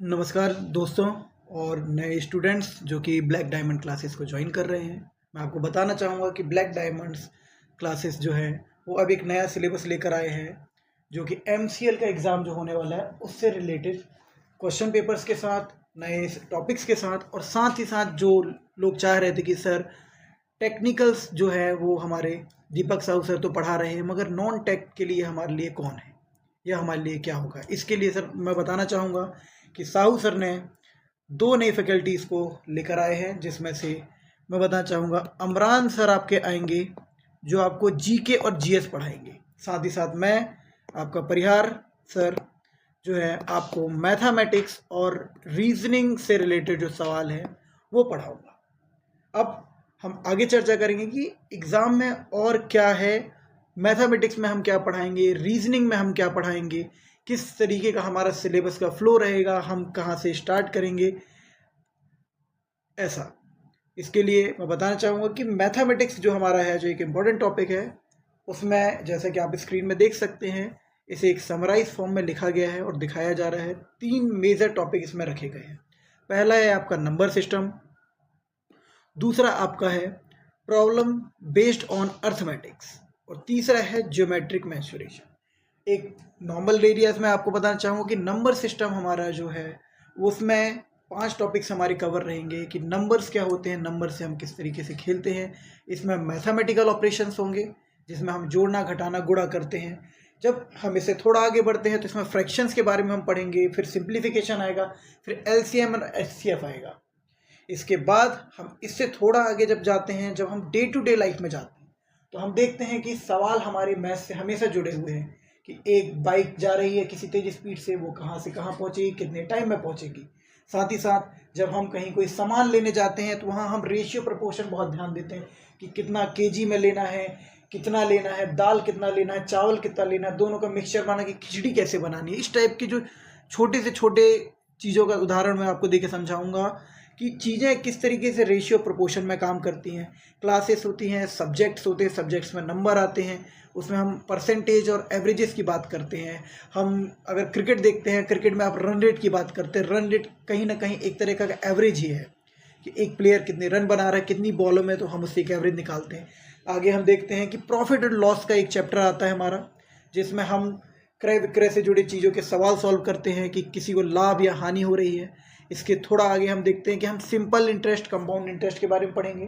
नमस्कार दोस्तों और नए स्टूडेंट्स जो कि ब्लैक डायमंड क्लासेस को ज्वाइन कर रहे हैं। मैं आपको बताना चाहूँगा कि ब्लैक डायमंड्स क्लासेस जो है वो अब एक नया सिलेबस लेकर आए हैं जो कि MCL का एग्ज़ाम जो होने वाला है उससे रिलेटेड क्वेश्चन पेपर्स के साथ, नए टॉपिक्स के साथ और साथ ही साथ जो लोग चाह रहे थे कि सर टेक्निकल्स जो है वो हमारे दीपक साहू सर तो पढ़ा रहे हैं मगर नॉन टेक के लिए हमारे लिए कौन है या हमारे लिए क्या होगा। इसके लिए सर मैं बताना चाहूँगा कि साहू सर ने 2 नई फैकल्टीज़ को लेकर आए हैं, जिसमें से मैं बताना चाहूँगा अमरान सर आपके आएंगे जो आपको जीके और जीएस पढ़ाएंगे। साथ ही साथ मैं आपका परिहार सर जो है आपको मैथमेटिक्स और रीजनिंग से रिलेटेड जो सवाल है वो पढ़ाऊँगा। अब हम आगे चर्चा करेंगे कि एग्ज़ाम में और क्या है, मैथमेटिक्स में हम क्या पढ़ाएंगे, रीजनिंग में हम क्या पढ़ाएंगे, किस तरीके का हमारा सिलेबस का फ्लो रहेगा, हम कहाँ से स्टार्ट करेंगे, ऐसा। इसके लिए मैं बताना चाहूँगा कि मैथमेटिक्स जो हमारा है, जो एक इम्पॉर्टेंट टॉपिक है, उसमें जैसा कि आप स्क्रीन में देख सकते हैं इसे एक समराइज फॉर्म में लिखा गया है और दिखाया जा रहा है। 3 मेजर टॉपिक इसमें रखे गए हैं। पहला है आपका नंबर सिस्टम, दूसरा आपका है प्रॉब्लम बेस्ड ऑन अर्थमेटिक्स और तीसरा है ज्योमेट्रिक मेंसुरेशन। एक नॉर्मल एरियाज में आपको बताना चाहूँगा कि नंबर सिस्टम हमारा जो है उसमें 5 टॉपिक्स हमारे कवर रहेंगे कि नंबर्स क्या होते हैं, नंबर से हम किस तरीके से खेलते हैं। इसमें मैथमेटिकल ऑपरेशंस होंगे जिसमें हम जोड़ना, घटाना, गुणा करते हैं। जब हम इसे थोड़ा आगे बढ़ते हैं तो इसमें फ्रैक्शंस के बारे में हम पढ़ेंगे, फिर सिंप्लीफिकेशन आएगा, फिर LCM और HCF आएगा। इसके बाद हम इससे थोड़ा आगे जब जाते हैं, जब हम डे टू डे लाइफ में जाते हैं तो हम देखते हैं कि सवाल हमारे मैथ से हमेशा जुड़े हुए हैं कि एक बाइक जा रही है किसी तेज स्पीड से, वो कहाँ से कहाँ पहुँचेगी, कितने टाइम में पहुँचेगी। साथ ही साथ जब हम कहीं कोई सामान लेने जाते हैं तो वहाँ हम रेशियो प्रपोर्शन बहुत ध्यान देते हैं कि कितना केजी में लेना है, कितना लेना है, दाल कितना लेना है, चावल कितना लेना है, दोनों का मिक्सचर बना कि खिचड़ी कैसे बनानी है। इस टाइप की जो छोटे से छोटे चीज़ों का उदाहरण मैं आपको देके समझाऊंगा कि चीज़ें किस तरीके से रेशियो प्रोपोर्शन में काम करती हैं। क्लासेस होती हैं, सब्जेक्ट्स होते हैं, सब्जेक्ट्स में नंबर आते हैं, उसमें हम परसेंटेज और एवरेजेस की बात करते हैं। हम अगर क्रिकेट देखते हैं, क्रिकेट में आप रन रेट की बात करते हैं। रन रेट कहीं ना कहीं एक तरह का एवरेज ही है कि एक प्लेयर कितने रन बना रहा है, कितनी बॉलों में, तो हम उससे एक एवरेज निकालते हैं। आगे हम देखते हैं कि प्रॉफिट और लॉस का एक चैप्टर आता है हमारा, जिसमें हम क्रय विक्रय से जुड़ी चीज़ों के सवाल सॉल्व करते हैं कि किसी को लाभ या हानि हो रही है। इसके थोड़ा आगे हम देखते हैं कि हम सिंपल इंटरेस्ट, कंपाउंड इंटरेस्ट के बारे में पढ़ेंगे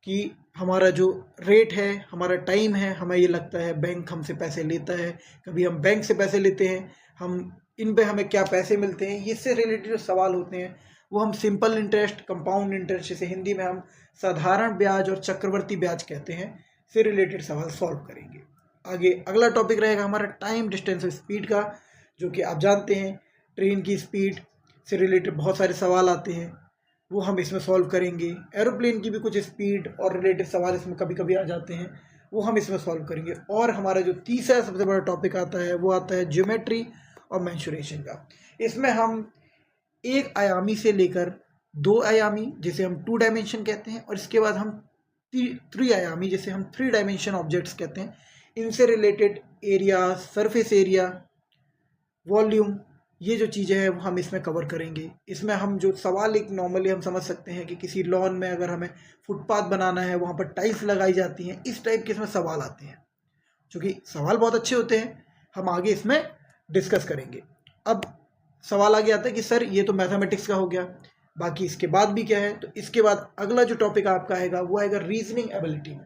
कि हमारा जो रेट है, हमारा टाइम है, हमें ये लगता है बैंक हमसे पैसे लेता है, कभी हम बैंक से पैसे लेते हैं, हम इन पे हमें क्या पैसे मिलते हैं, इससे रिलेटेड जो सवाल होते हैं वो हम सिंपल इंटरेस्ट, कंपाउंड इंटरेस्ट, जिसे हिंदी में हम साधारण ब्याज और चक्रवर्ती ब्याज कहते हैं, से रिलेटेड सवाल सॉल्व करेंगे। आगे अगला टॉपिक रहेगा हमारा टाइम, डिस्टेंस और स्पीड का, जो कि आप जानते हैं ट्रेन की स्पीड से रिलेटेड बहुत सारे सवाल आते हैं, वो हम इसमें सॉल्व करेंगे। एरोप्लेन की भी कुछ स्पीड और रिलेटेड सवाल इसमें कभी कभी आ जाते हैं, वो हम इसमें सॉल्व करेंगे। और हमारा जो तीसरा सबसे बड़ा टॉपिक आता है वो आता है ज्योमेट्री और मेंसुरेशन का। इसमें हम एक आयामी से लेकर 2 आयामी, जिसे हम 2 डायमेंशन कहते हैं, और इसके बाद हम 3 आयामी, जिसे हम 3 डायमेंशन ऑब्जेक्ट्स कहते हैं, इनसे related area, surface area, volume, ये जो चीज़ें हैं वो हम इसमें कवर करेंगे। इसमें हम जो सवाल एक नॉर्मली हम समझ सकते हैं कि किसी लॉन में अगर हमें फुटपाथ बनाना है, वहाँ पर टाइल्स लगाई जाती हैं, इस टाइप के इसमें सवाल आते हैं। चूँकि सवाल बहुत अच्छे होते हैं, हम आगे इसमें डिस्कस करेंगे। अब सवाल आगे आता है कि सर ये तो मैथमेटिक्स का हो गया, बाकी इसके बाद भी क्या है। तो इसके बाद अगला जो टॉपिक आपका आएगा वो आएगा रीजनिंग एबिलिटी में।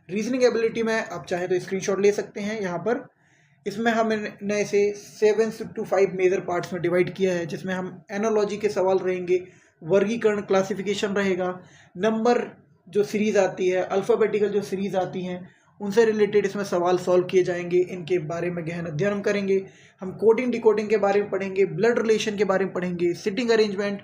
रीजनिंग एबिलिटी में आप चाहें तो स्क्रीनशॉट ले सकते हैं यहाँ पर। इसमें हमने इसे 7 to 5 मेजर पार्ट्स में डिवाइड किया है, जिसमें हम एनालॉजी के सवाल रहेंगे, वर्गीकरण, क्लासिफिकेशन रहेगा, नंबर जो सीरीज़ आती है, अल्फ़ाबेटिकल जो सीरीज़ आती हैं, उनसे रिलेटेड इसमें सवाल सॉल्व किए जाएंगे। इनके बारे में गहन अध्ययन हम करेंगे। हम कोडिंग डिकोडिंग के बारे में पढ़ेंगे, ब्लड रिलेशन के बारे में पढ़ेंगे, सिटिंग अरेंजमेंट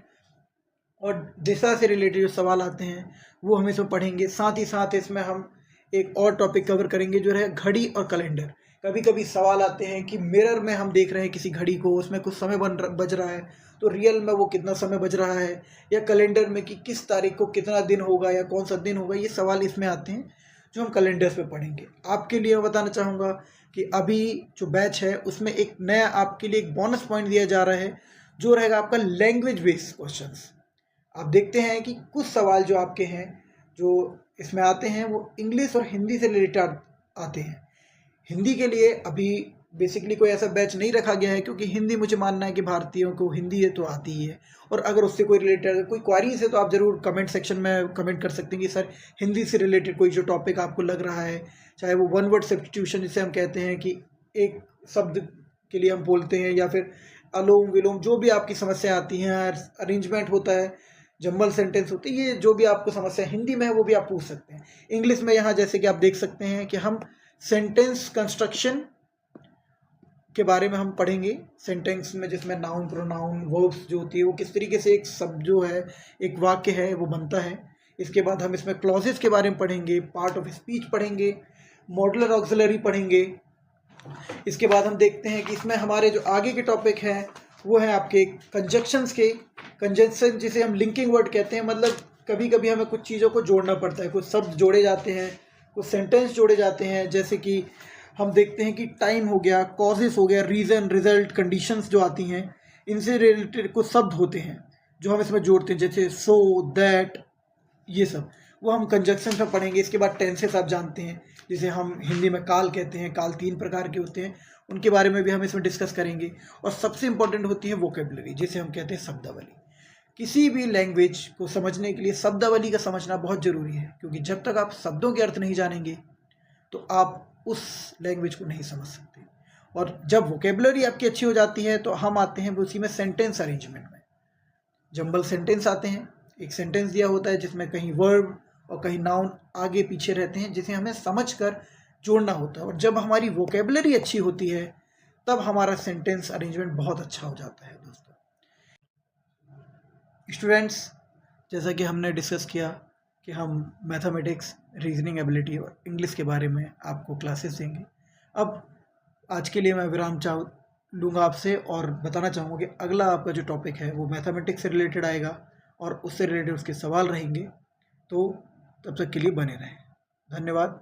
और दिशा से रिलेटेड जो सवाल आते हैं वो हम इसमें पढ़ेंगे। साथ ही साथ इसमें हम एक और टॉपिक कवर करेंगे जो है घड़ी और कैलेंडर। कभी कभी सवाल आते हैं कि मिरर में हम देख रहे हैं किसी घड़ी को, उसमें कुछ समय बज रहा है, तो रियल में वो कितना समय बज रहा है, या कैलेंडर में कि किस तारीख को कितना दिन होगा या कौन सा दिन होगा। ये सवाल इसमें आते हैं जो हम कैलेंडर्स पे पढ़ेंगे। आपके लिए मैं बताना चाहूँगा कि अभी जो बैच है उसमें एक नया आपके लिए एक बोनस पॉइंट दिया जा रहा है, जो रहेगा आपका लैंग्वेज बेस्ड क्वेश्चंस। आप देखते हैं कि कुछ सवाल जो आपके हैं जो इसमें आते हैं वो इंग्लिश और हिंदी से रिलेटेड आते हैं। हिंदी के लिए अभी बेसिकली कोई ऐसा बैच नहीं रखा गया है, क्योंकि हिंदी मुझे मानना है कि भारतीयों को हिंदी है तो आती ही है, और अगर उससे कोई रिलेटेड कोई क्वारीज है तो आप ज़रूर कमेंट सेक्शन में कमेंट कर सकते हैं कि सर हिंदी से रिलेटेड कोई जो टॉपिक आपको लग रहा है, चाहे वो वन वर्ड सब्स्टिट्यूशन जिसे हम कहते हैं कि एक शब्द के लिए हम बोलते हैं, या फिर अलोम विलोम, जो भी आपकी समस्या आती हैं, अरेंजमेंट होता है, जम्बल सेंटेंस होती है, ये जो भी आपको समस्या हिंदी में है वो भी आप पूछ सकते हैं। इंग्लिश में यहाँ जैसे कि आप देख सकते हैं कि हम सेंटेंस कंस्ट्रक्शन के बारे में हम पढ़ेंगे। सेंटेंस में जिसमें नाउन प्रोनाउन वर्ब्स जो होती है वो किस तरीके से एक शब्द जो है एक वाक्य है वो बनता है। इसके बाद हम इसमें क्लॉजेस के बारे में पढ़ेंगे, पार्ट ऑफ स्पीच पढ़ेंगे, मॉडुलर ऑक्सिलरी पढ़ेंगे। इसके बाद हम देखते हैं कि इसमें हमारे जो आगे के टॉपिक हैं वो है आपके कंजक्शंस के। कंजक्शन जिसे हम लिंकिंग वर्ड कहते हैं, मतलब कभी कभी हमें कुछ चीज़ों को जोड़ना पड़ता है, कुछ शब्द जोड़े जाते हैं, कुछ सेंटेंस जोड़े जाते हैं। जैसे कि हम देखते हैं कि टाइम हो गया, कॉजेस हो गया, रीज़न, रिजल्ट, कंडीशंस जो आती हैं, इनसे रिलेटेड कुछ शब्द होते हैं जो हम इसमें जोड़ते हैं, जैसे सो, दैट, ये सब वो हम कंजक्शन में पढ़ेंगे। इसके बाद टेंसेस आप जानते हैं, जिसे हम हिंदी में काल कहते हैं, काल 3 प्रकार के होते हैं, उनके बारे में भी हम इसमें डिस्कस करेंगे। और सबसे इंपॉर्टेंट होती है वोकेबलरी, जिसे हम कहते हैं शब्दावली। किसी भी लैंग्वेज को समझने के लिए शब्दावली का समझना बहुत ज़रूरी है, क्योंकि जब तक आप शब्दों के अर्थ नहीं जानेंगे तो आप उस लैंग्वेज को नहीं समझ सकते। और जब वोकेबलरी आपकी अच्छी हो जाती है तो हम आते हैं उसी में सेंटेंस अरेंजमेंट में। जंबल सेंटेंस आते हैं, एक सेंटेंस दिया होता है जिसमें कहीं वर्ब और कहीं नाउन आगे पीछे रहते हैं, जिसे हमें समझकर जोड़ना होता है। और जब हमारी वोकेबलरी अच्छी होती है तब हमारा सेंटेंस अरेंजमेंट बहुत अच्छा हो जाता है। दोस्तों स्टूडेंट्स, जैसा कि हमने डिस्कस किया कि हम मैथमेटिक्स, रीजनिंग एबिलिटी और इंग्लिश के बारे में आपको क्लासेस देंगे। अब आज के लिए मैं विराम लूँगा आपसे और बताना चाहूँगा कि अगला आपका जो टॉपिक है वो मैथमेटिक्स से रिलेटेड आएगा और उससे रिलेटेड उसके सवाल रहेंगे। तो तब तक के लिए बने रहें। धन्यवाद।